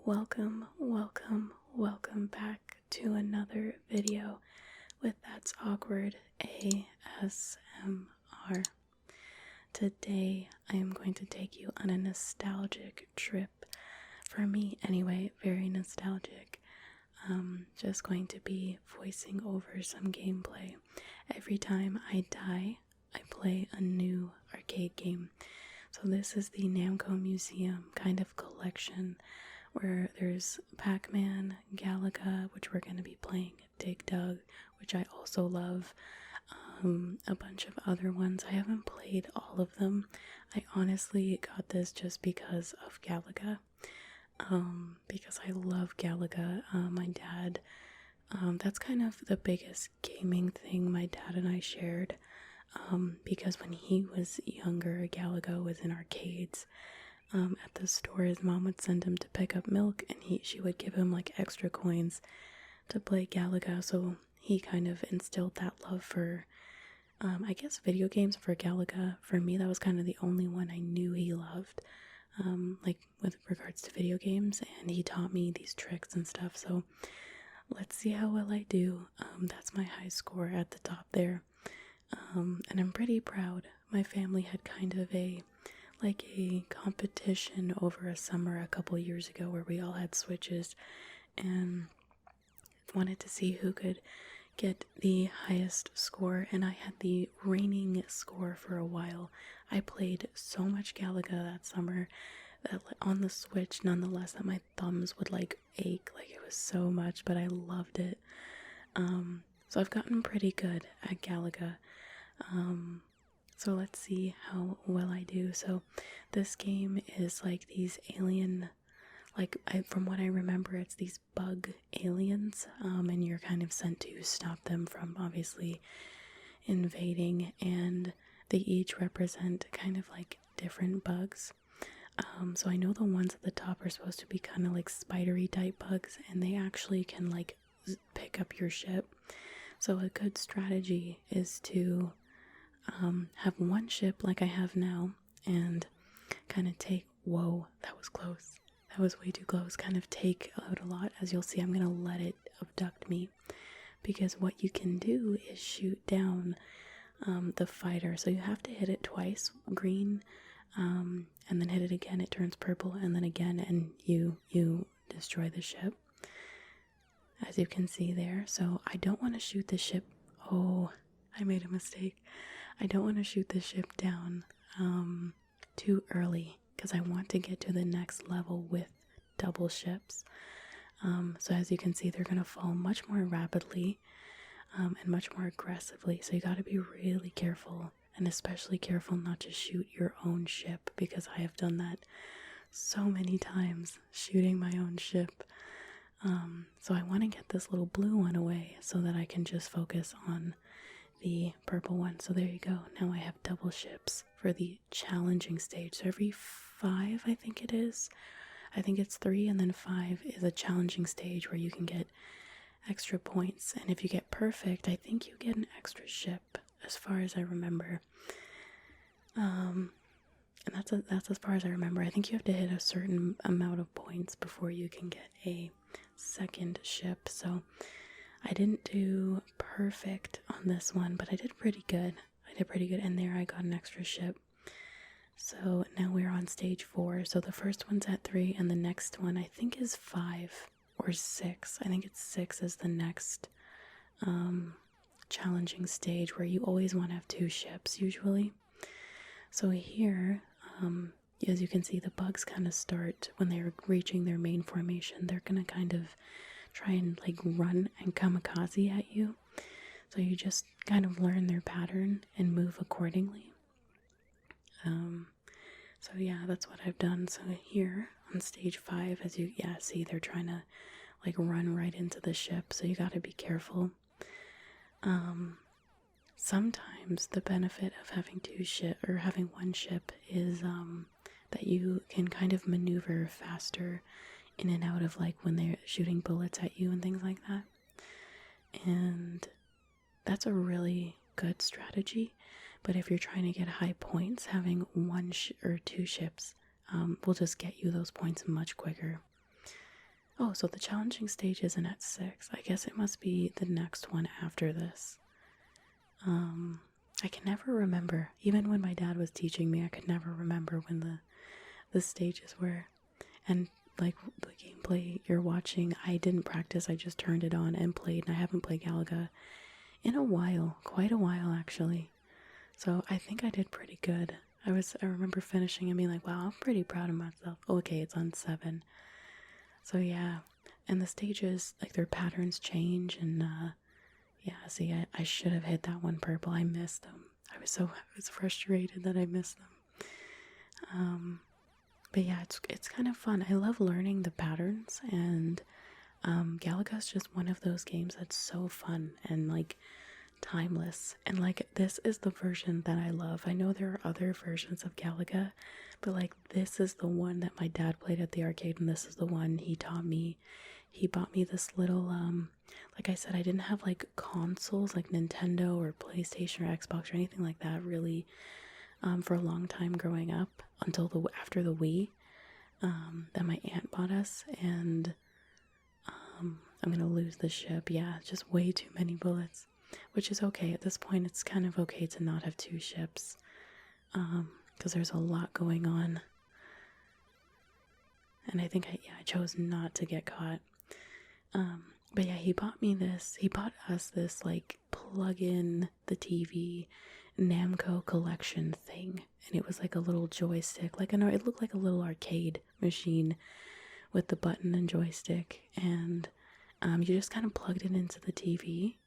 Welcome back to another video with That's Awkward ASMR. Today I am going to take you on a nostalgic trip. For me anyway, very nostalgic. Just going to be voicing over some gameplay. Every time I die, I play a new arcade game. So this is the Namco Museum kind of collection where there's Pac-Man, Galaga, which we're going to be playing, Dig Dug, which I also love, a bunch of other ones. I haven't played all of them. I honestly got this just because of Galaga, because I love Galaga. My dad, that's kind of the biggest gaming thing my dad and I shared, because when he was younger, Galaga was in arcades. At the store, his mom would send him to pick up milk, and she would give him like extra coins to play Galaga. So he kind of instilled that love for, I guess, video games for Galaga. For me, that was kind of the only one I knew he loved, like with regards to video games, and he taught me these tricks and stuff. So let's see how well I do. That's my high score at the top there, and I'm pretty proud. My family had kind of a competition over a summer a couple years ago where we all had Switches and wanted to see who could get the highest score, and I had the reigning score for a while. I played so much Galaga that summer that on the Switch, nonetheless, that my thumbs would like ache. Like, it was so much, but I loved it. So I've gotten pretty good at Galaga. So let's see how well I do. So this game is like these alien, from what I remember, it's these bug aliens, and you're kind of sent to stop them from obviously invading, and they each represent kind of like different bugs. So I know the ones at the top are supposed to be kind of like spidery type bugs, and they actually can like pick up your ship. So a good strategy is to have one ship like I have now and kind of take, whoa, that was close. That was way too close. Kind of take out a lot. As you'll see, I'm going to let it abduct me, because what you can do is shoot down the fighter. So you have to hit it twice, green, and then hit it again, it turns purple, and then again, and you destroy the ship, as you can see there. So I don't want to shoot the ship. Oh, I made a mistake. I don't want to shoot the ship down too early, because I want to get to the next level with double ships. So as you can see, they're going to fall much more rapidly and much more aggressively. So you got to be really careful, and especially careful not to shoot your own ship, because I have done that so many times, shooting my own ship. So I want to get this little blue one away so that I can just focus on the purple one. So there you go. Now I have double ships for the challenging stage. So every 5, I think it is. I think it's 3, and then 5 is a challenging stage where you can get extra points. And if you get perfect, I think you get an extra ship, as far as I remember. And that's as far as I remember. I think you have to hit a certain amount of points before you can get a second ship. So I didn't do perfect on this one, but I did pretty good. And there I got an extra ship. So now we're on stage 4. So the first one's at 3, and the next one I think is 5 or 6. I think it's 6 is the next challenging stage, where you always want to have 2 ships usually. So here, as you can see, the bugs kind of start when they're reaching their main formation. They're going to kind of try and like run and kamikaze at you. So you just kind of learn their pattern and move accordingly. So yeah, that's what I've done. So here on stage 5, as you see, they're trying to like run right into the ship. So you got to be careful. Sometimes the benefit of having having one ship is that you can kind of maneuver faster in and out of like when they're shooting bullets at you and things like that. And that's a really good strategy. But if you're trying to get high points, having 1 or 2 ships will just get you those points much quicker. Oh, so the challenging stage isn't at 6. I guess it must be the next one after this. I can never remember. Even when my dad was teaching me, I could never remember when the stages were. And like the gameplay you're watching, I didn't practice. I just turned it on and played, and I haven't played Galaga in a while, quite a while actually. So I think I did pretty good. I remember finishing and being like, wow, I'm pretty proud of myself. Okay, it's on 7. So yeah, and the stages, like their patterns change, and yeah, see, I should have hit that one purple. I missed them. I was frustrated that I missed them. But yeah, it's kind of fun. I love learning the patterns, and Galaga is just one of those games that's so fun and like timeless. And like this is the version that I love. I know there are other versions of Galaga, but like this is the one that my dad played at the arcade, and this is the one he taught me. He bought me this little like I said, I didn't have like consoles like Nintendo or PlayStation or Xbox or anything like that really for a long time growing up, until after the Wii that my aunt bought us. And I'm gonna lose the ship. Yeah, just way too many bullets, which is okay. At this point, it's kind of okay to not have 2 ships, because there's a lot going on. And I think I chose not to get caught. But yeah, he bought us this like plug in the TV Namco collection thing, and it was like a little joystick, it looked like a little arcade machine with the button and joystick, and you just kind of plugged it into the TV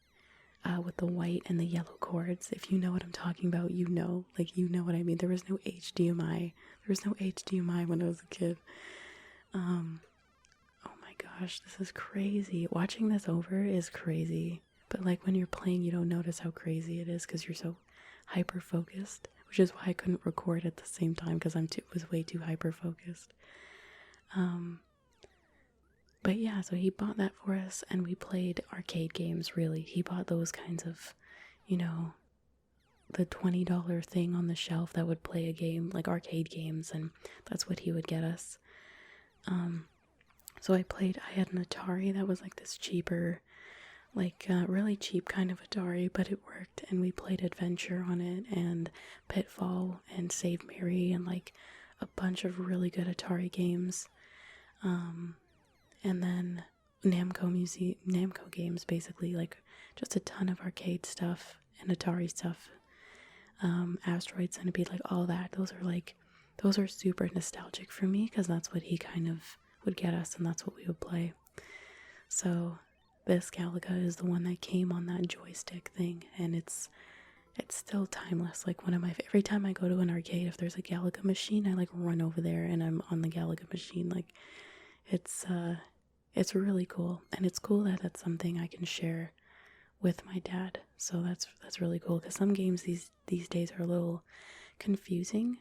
with the white and the yellow cords. If you know what I'm talking about, you know what I mean. There was no HDMI. When I was a kid. Oh my gosh, this is crazy. Watching this over is crazy. But like when you're playing, you don't notice how crazy it is because you're so hyper focused, which is why I couldn't record at the same time, because was way too hyper focused. But yeah, so he bought that for us, and we played arcade games. Really, he bought those kinds of, the $20 thing on the shelf that would play a game, like arcade games, and that's what he would get us. So I had an Atari that was like this cheaper, like really cheap kind of Atari, but it worked, and we played Adventure on it, and Pitfall, and Save Mary, and like a bunch of really good Atari games. And then Namco games, basically, like just a ton of arcade stuff and Atari stuff. Asteroid Centipede, like all that. Those are super nostalgic for me, because that's what he kind of would get us, and that's what we would play. So this Galaga is the one that came on that joystick thing, and it's still timeless. Like every time I go to an arcade, if there's a Galaga machine, I like run over there and I'm on the Galaga machine. Like it's really cool, and it's cool that that's something I can share with my dad. So that's really cool, because some games these days are a little confusing.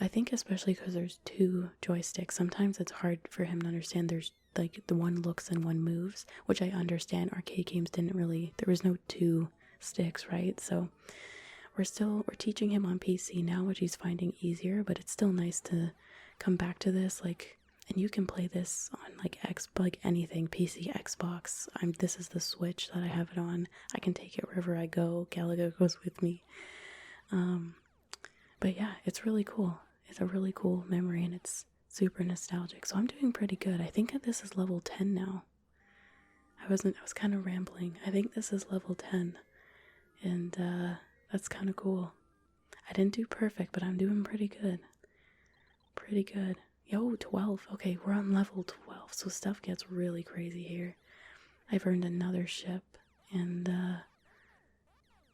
I think especially because there's 2 joysticks, sometimes it's hard for him to understand. There's like the one looks and one moves, which I understand. Arcade games there was no 2 sticks, right? So we're teaching him on PC now, which he's finding easier, but it's still nice to come back to this, like, and you can play this on like anything, PC, Xbox. This is the Switch that I have it on. I can take it wherever I go. Galaga goes with me. But yeah, it's really cool. It's a really cool memory, and it's super nostalgic. So I'm doing pretty good. I think that this is level 10 now. I was kind of rambling. I think this is level 10, and that's kind of cool. I didn't do perfect, but I'm doing pretty good. Pretty good. Yo, 12. Okay, we're on level 12, so stuff gets really crazy here. I've earned another ship, and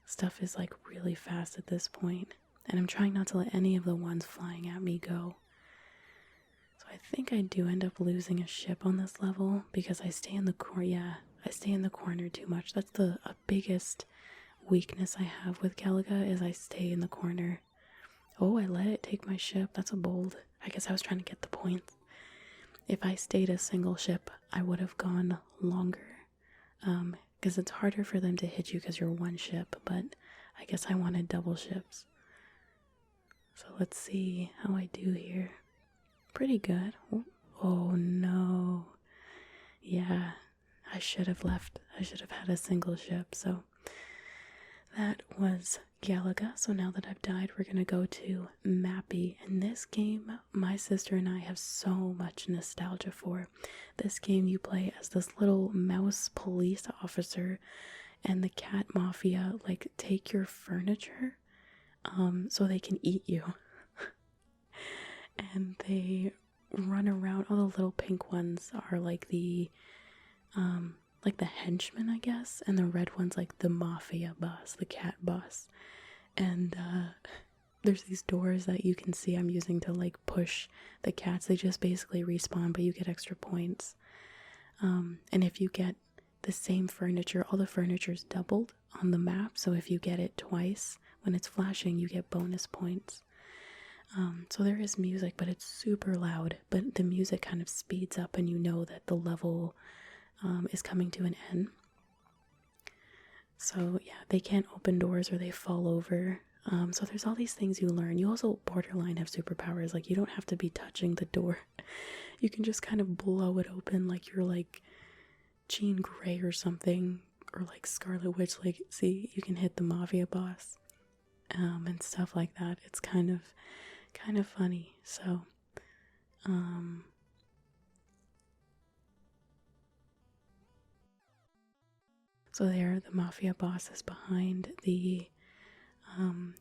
stuff is like really fast at this point. And I'm trying not to let any of the ones flying at me go. So I think I do end up losing a ship on this level, because I stay in the corner. Yeah, I stay in the corner too much. That's the biggest weakness I have with Galaga, is I stay in the corner. Oh, I let it take my ship. That's a bold. I guess I was trying to get the points. If I stayed a single ship, I would have gone longer. Because it's harder for them to hit you because you're one ship, but I guess I wanted double ships. So let's see how I do here. Pretty good. Oh no. Yeah, I should have left. I should have had a single ship. So that was Galaga. So now that I've died, we're gonna go to Mappy. And this game, my sister and I have so much nostalgia for. This game, you play as this little mouse police officer, and the cat mafia like take your furniture, so they can eat you. And they run around. All the little pink ones are like the henchmen, I guess, and the red one's like the mafia boss, the cat boss. And there's these doors that you can see I'm using to like push the cats. They just basically respawn, but you get extra points. And if you get the same furniture, all the furniture's doubled on the map, so if you get it twice when it's flashing, you get bonus points. So there is music, but it's super loud, but the music kind of speeds up and you know that the level is coming to an end. So yeah, they can't open doors or they fall over. So there's all these things you learn. You also borderline have superpowers. Like, you don't have to be touching the door. You can just kind of blow it open like you're like Jean Grey or something, or like Scarlet Witch. Like, see, you can hit the mafia boss, and stuff like that. It's kind of funny. So so there, the mafia boss is behind the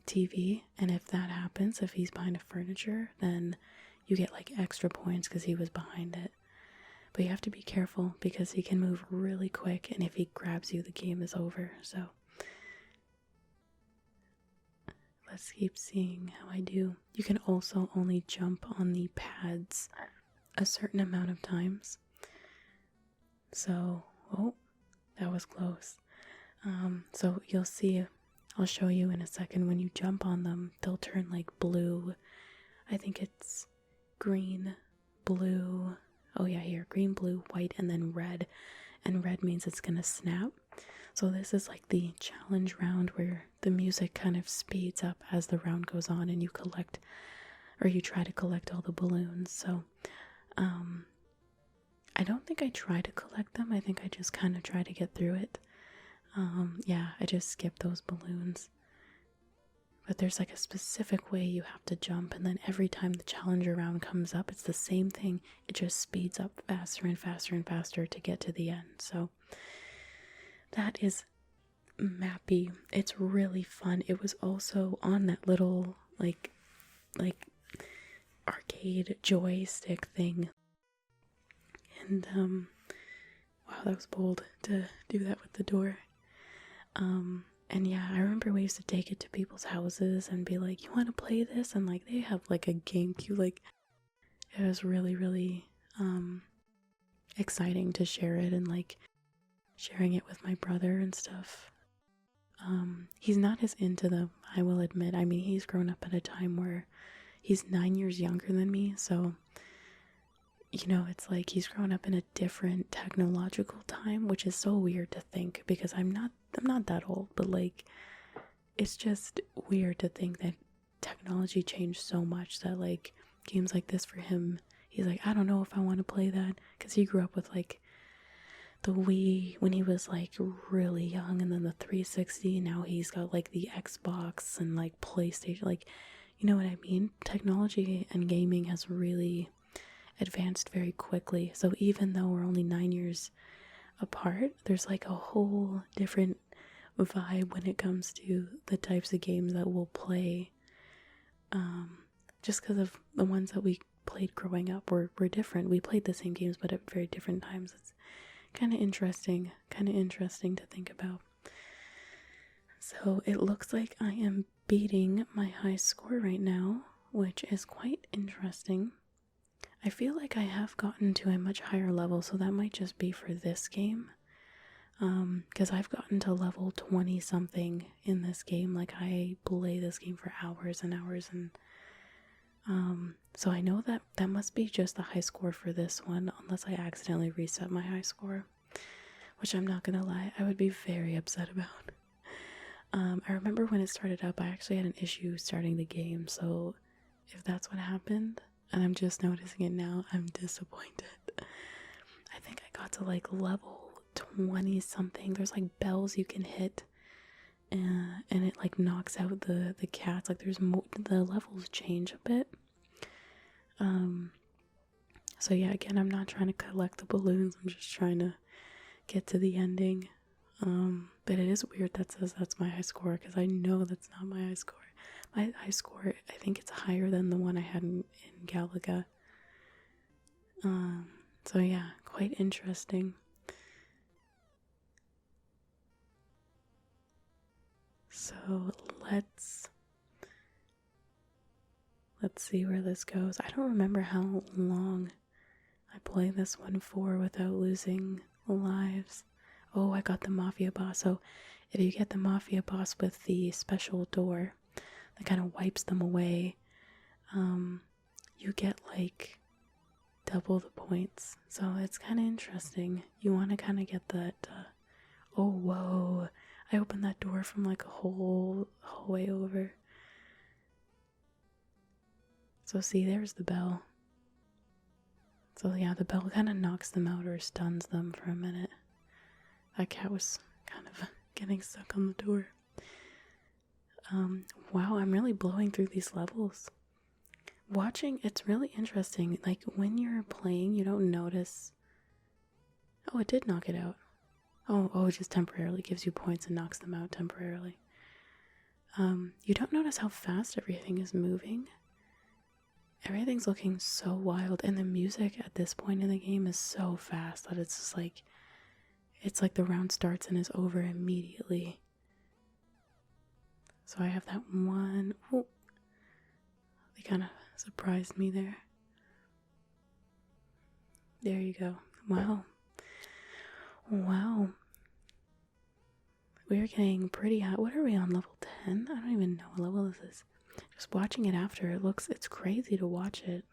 TV, and if that happens, if he's behind a furniture, then you get like extra points because he was behind it. But you have to be careful because he can move really quick, and if he grabs you, the game is over. So let's keep seeing how I do. You can also only jump on the pads a certain amount of times. So, oh, that was close. So you'll see, I'll show you in a second, when you jump on them, they'll turn like blue. I think it's green, blue. Oh yeah, here, green, blue, white, and then red. And red means it's gonna snap. So this is like the challenge round where the music kind of speeds up as the round goes on, and you collect, or you try to collect all the balloons. So I don't think I try to collect them. I think I just kind of try to get through it. Yeah, I just skip those balloons. But there's like a specific way you have to jump, and then every time the challenger round comes up, it's the same thing. It just speeds up faster and faster and faster to get to the end. So that is Mappy. It's really fun. It was also on that little like arcade joystick thing. And wow, that was bold to do that with the door. And yeah, I remember we used to take it to people's houses and be like, you want to play this? And like, they have like a GameCube. Like, it was really, really exciting to share it, and like sharing it with my brother and stuff. He's not as into them, I will admit. I mean, he's grown up at a time where he's 9 years younger than me, so you know, it's like he's grown up in a different technological time, which is so weird to think, because I'm not that old, but like, it's just weird to think that technology changed so much that like games like this for him, he's like, I don't know if I want to play that, because he grew up with like the Wii when he was like really young, and then the 360, and now he's got like the Xbox and like PlayStation, like, you know what I mean? Technology and gaming has really advanced very quickly. So even though we're only 9 years apart, there's like a whole different vibe when it comes to the types of games that we'll play. Just because of the ones that we played growing up were different. We played the same games but at very different times. It's kind of interesting to think about. So it looks like I am beating my high score right now, which is quite interesting. I feel like I have gotten to a much higher level, so that might just be for this game. Because I've gotten to level 20 something in this game. Like, I play this game for hours and hours, and so I know that must be just the high score for this one, unless I accidentally reset my high score, which I'm not gonna lie, I would be very upset about. I remember when it started up, I actually had an issue starting the game, so if that's what happened, and I'm just noticing it now. I'm disappointed. I think I got to like level 20 something. There's like bells you can hit, and it like knocks out the cats. Like there's the levels change a bit. So yeah, again, I'm not trying to collect the balloons. I'm just trying to get to the ending. But it is weird that says that's my high score, because I know that's not my high score. My high score, I think it's higher than the one I had in Galaga. So yeah, quite interesting. So let's see where this goes. I don't remember how long I played this one for without losing lives. Oh, I got the Mafia boss. So if you get the Mafia boss with the special door that kind of wipes them away, you get like double the points. So it's kind of interesting. You want to kind of get that. Oh, whoa. I opened that door from like a whole way over. So see, there's the bell. So yeah, the bell kind of knocks them out or stuns them for a minute. That cat was kind of getting stuck on the door. Wow, I'm really blowing through these levels. Watching, it's really interesting. Like when you're playing, you don't notice. Oh, it did knock it out. Oh, it just temporarily gives you points and knocks them out temporarily. You don't notice how fast everything is moving. Everything's looking so wild, and the music at this point in the game is so fast that it's just like, it's like the round starts and is over immediately. So I have that one. Oh, they kind of surprised me there. There you go. Wow. Wow. We're getting pretty high. What are we on, level 10? I don't even know what level this is. Just watching it after, it's crazy to watch it.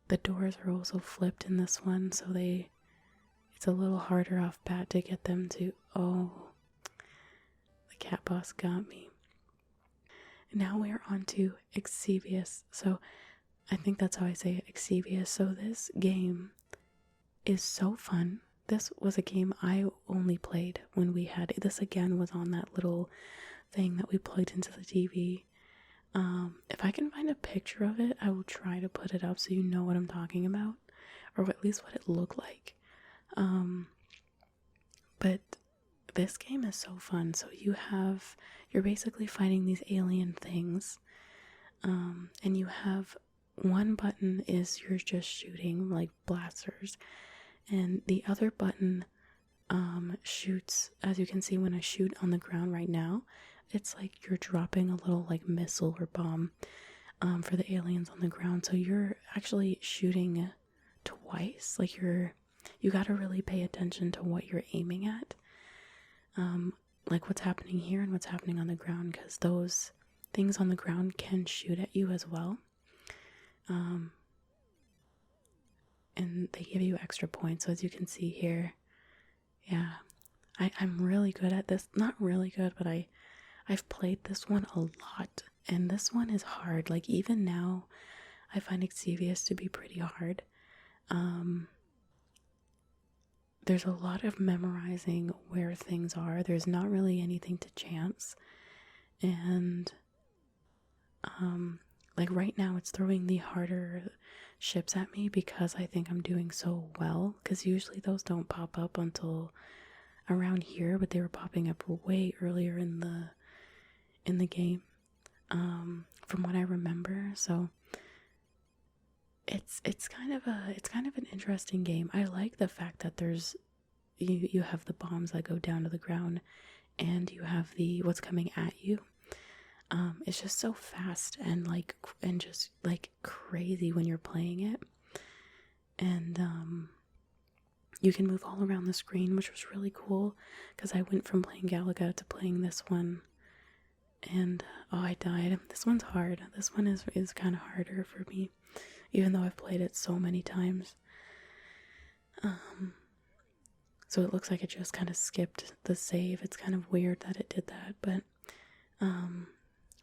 The doors are also flipped in this one, so it's a little harder off bat to get them to, oh, the cat boss got me. Now we're on to xevious. So I think that's how I say it, xevious. So this game is so fun. This was a game I only played when we had, this again was on that little thing that we plugged into the TV. If I can find a picture of it, I will try to put it up so you know what I'm talking about, or at least what it looked like. But this game is so fun. So you're basically fighting these alien things, and you have one button is you're just shooting like blasters, and the other button shoots, as you can see when I shoot on the ground right now, it's like you're dropping a little like missile or bomb for the aliens on the ground. So you're actually shooting twice. Like you gotta really pay attention to what you're aiming at, like what's happening here and what's happening on the ground, because those things on the ground can shoot at you as well. And they give you extra points. So as you can see here, yeah, I'm really good at this. Not really good, but I've played this one a lot, and this one is hard. Like even now, I find xevious to be pretty hard. There's a lot of memorizing where things are. There's not really anything to chance, and like right now it's throwing the harder ships at me because I think I'm doing so well, because usually those don't pop up until around here, but they were popping up way earlier in the game, from what I remember. So it's kind of an interesting game. I like the fact that there's you have the bombs that go down to the ground, and you have what's coming at you. It's just so fast and just like crazy when you're playing it, and you can move all around the screen, which was really cool, because I went from playing Galaga to playing this one, and oh, I died. This one's hard. This one is kind of harder for me, even though I've played it so many times. So it looks like it just kind of skipped the save. It's kind of weird that it did that, but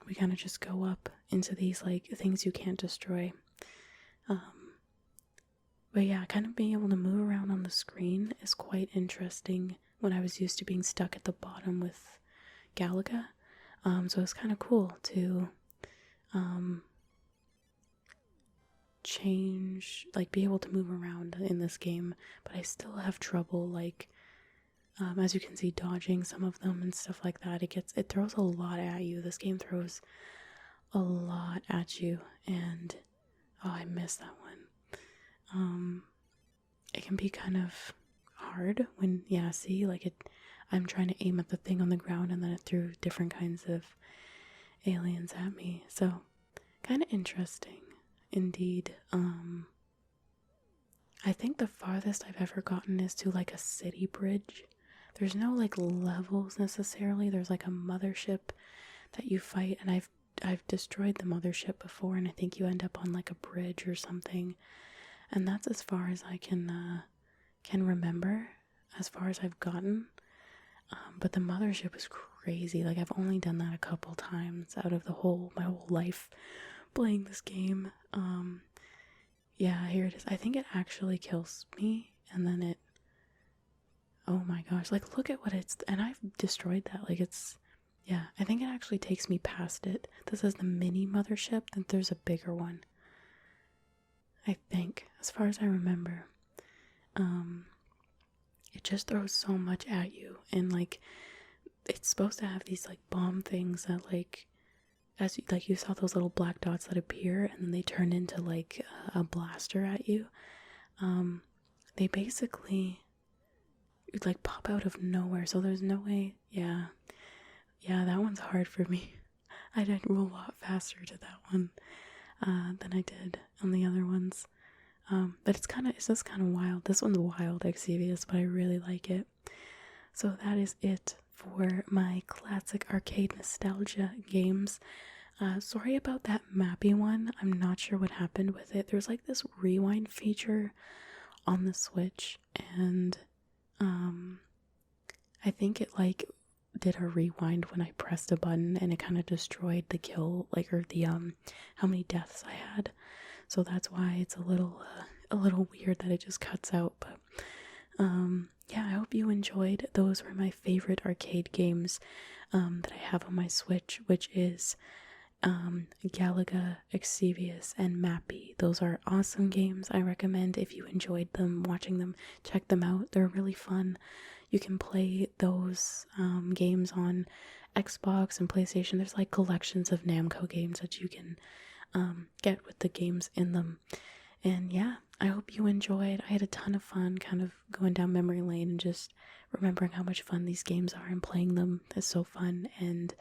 we kind of just go up into these like things you can't destroy. But yeah, kind of being able to move around on the screen is quite interesting when I was used to being stuck at the bottom with Galaga. So it's kind of cool to change, like be able to move around in this game, but I still have trouble, like, as you can see, dodging some of them and stuff like that. It throws a lot at you. This game throws a lot at you, and oh, I miss that one. It can be kind of hard when, yeah, see, like I'm trying to aim at the thing on the ground and then it threw different kinds of aliens at me. So, kind of interesting, indeed. I think the farthest I've ever gotten is to like a city bridge. There's no like levels necessarily. There's like a mothership that you fight, and I've destroyed the mothership before, and I think you end up on like a bridge or something. And that's as far as I can remember, as far as I've gotten. But the mothership is crazy. Like, I've only done that a couple times out of my whole life playing this game. Yeah, here it is. I think it actually kills me, and then oh my gosh, like, look at what and I've destroyed that. Like, yeah, I think it actually takes me past it. This is the mini mothership, then there's a bigger one. I think, as far as I remember. It just throws so much at you, and like it's supposed to have these like bomb things that like you saw those little black dots that appear and then they turn into like a blaster at you. They basically like pop out of nowhere, so there's no way. Yeah, that one's hard for me. I did a lot faster to that one than I did on the other ones. But it's just kind of wild. This one's wild, xevious, but I really like it. So that is it for my classic arcade nostalgia games. Sorry about that Mappy one. I'm not sure what happened with it. There's like this rewind feature on the Switch, and I think it like did a rewind when I pressed a button, and it kind of destroyed the kill, like, or the how many deaths I had. So that's why it's a little weird that it just cuts out. But yeah, I hope you enjoyed. Those were my favorite arcade games that I have on my Switch, which is Galaga, xevious, and Mappy. Those are awesome games. I recommend, if you enjoyed them, watching them, check them out. They're really fun. You can play those games on Xbox and PlayStation. There's like collections of Namco games that you can get with the games in them. And yeah, I hope you enjoyed. I had a ton of fun kind of going down memory lane and just remembering how much fun these games are, and playing them is so fun. And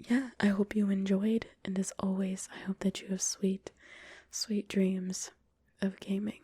yeah, I hope you enjoyed, and as always, I hope that you have sweet, sweet dreams of gaming.